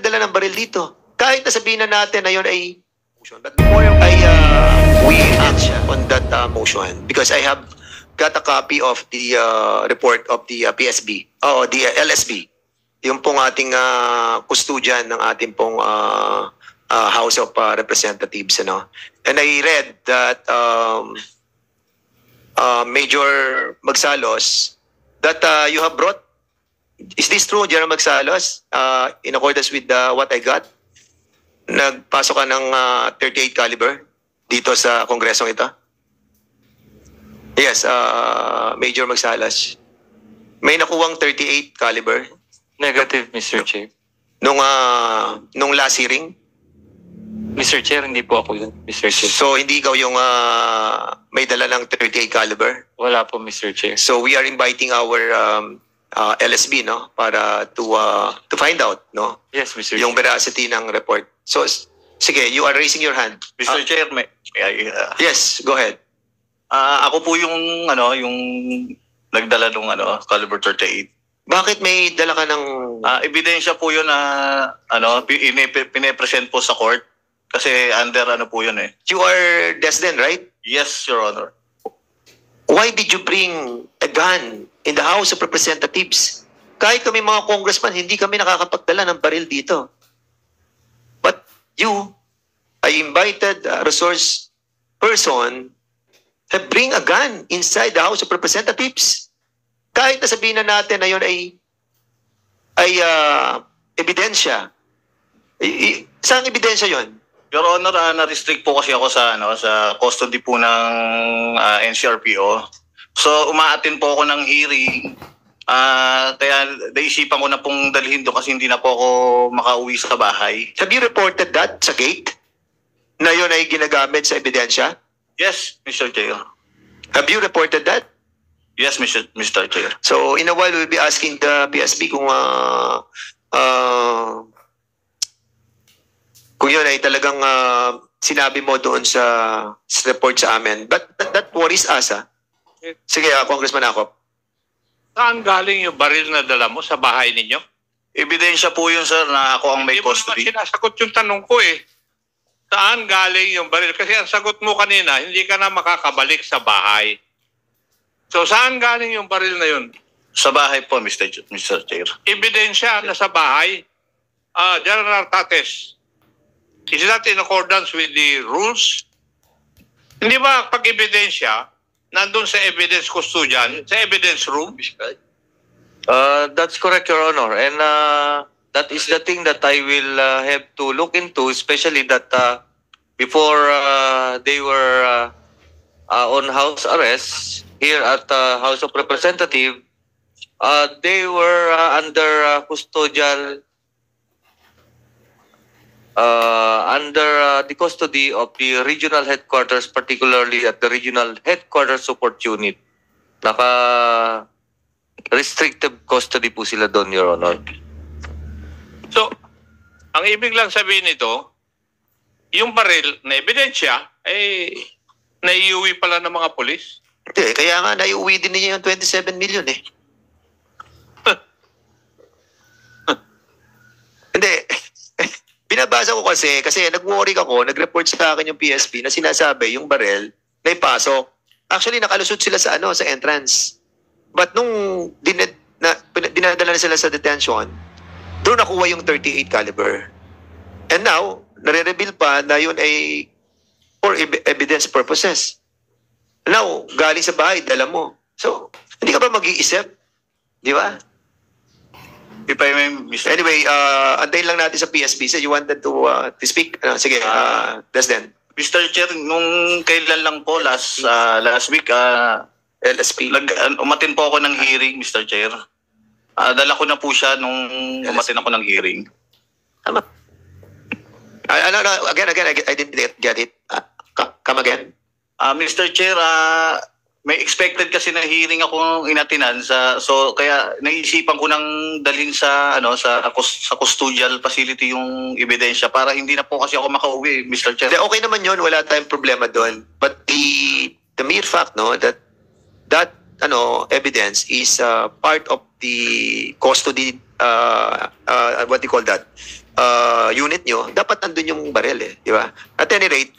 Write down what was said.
nakakapagdala ng baril dito. Kahit na sabihin na natin na yun ay motion. But before we act on that motion, because I have got a copy of the report of the PSB, the LSB, yung pong ating custodian ng ating pong House of Representatives, ano. And I read that Major Magsalos, that you have brought. Is this true, General Magsalos? In accordance with what I got, nagpasok ka ng 38 caliber dito sa kongresong ito? Yes, Major Magsalos. May nakuwang 38 caliber? Negative, Mr. Chair. Nung last hearing? Mr. Chair, hindi po ako yun, Mr. Chair. So hindi ikaw yung may dala ng 38 caliber? Wala po, Mr. Chair. So we are inviting our LSB, no, para to find out, no, Yes, Mr. yung Chair. veracity ng report. So sige, you are raising your hand. Mr. Chair, Yes, go ahead. ako po yung yung nagdala ng caliber 38. Bakit may dala ka ng Ebidensya po 'yun na pine-present po sa court kasi under po 'yun eh. you are Desden, right? Yes, Your Honor. Why did you bring a gun in the House of Representatives? Kahit kami mga congressman, hindi kami nakakapagdala ng baril dito. But you, I invited a resource person to bring a gun inside the House of Representatives. Kahit na sabihin na natin na yun ay ebidensya. Saan ebidensya yun? Your Honor, na-restrict po kasi ako sa sa custody po ng NCRPO. So umaattend po ako ng hearing. Kaya naisipan ko na pong dalhin doon kasi hindi na po ako makauwi sa bahay. Have you reported that sa gate? Na yun ay ginagamit sa ebidensya? Yes, Mr. Chair. Have you reported that? Yes, Mr. Chair. So in a while, we'll be asking the PSB kung yun ay talagang sinabi mo doon sa report sa amin. But that worries us, ha? Sige, Congressman Acop. Saan galing yung baril na dala mo sa bahay ninyo? Ebidensya po yun, sir, na ako ang may Hindi mo custody. naman sinasagot yung tanong ko eh. Saan galing yung baril? Kasi ang sagot mo kanina, hindi ka na makakabalik sa bahay. So saan galing yung baril na yun? Sa bahay po, Mr. Chair. Ebidensya na sa bahay. General Tates, is that in accordance with the rules? Hindi ba pag ebidensya, nandun sa evidence custodian, sa evidence room? That's correct, Your Honor. And that is the thing that I will have to look into, especially that before they were on house arrest here at House of Representatives, they were under custodial, under the custody of the regional headquarters, particularly at the regional headquarters support unit. Naka-restrictive custody po sila doon, Your Honor. So, ang ibig lang sabihin nito, yung baril na ebidensya, ay naiuwi pala ng mga polis. Hindi, kaya nga naiuwi din niya yung 27 million eh. Hindi. Binabasa ko kasi nag-worry ako, nag-report sa akin yung PSP na sinasabi yung baril na ipasok. Actually, nakalusot sila sa sa entrance. But nung dinadala na sila sa detention, doon nakuha yung 38 caliber. And now, nare-reveal pa na yun ay for evidence purposes. Now, galing sa bahay, dala mo. So, hindi ka ba mag-iisip? Di ba? If I may, Mr. Anyway, antayin lang natin sa PSB. So, you wanted to speak? Sige, Desden. Mr. Chair, nung kailan lang po, last week, LSP. umatin po ako ng hearing, Mr. Chair. Dala ko na po siya nung umatin ako ng hearing. Tama. No, again, I didn't get it. Come again. Mr. Chair, may expected kasi na hearing ako inatinan so kaya naisipan ko nang dalhin sa sa custodial facility yung ebidensya para hindi na po kasi ako makauwi, Mr. Chair. Okay naman yun, wala tayong problema doon. But the mere fact that evidence is part of the custody what do you call that, unit nyo, dapat nandun yung barel eh, di ba? At any rate,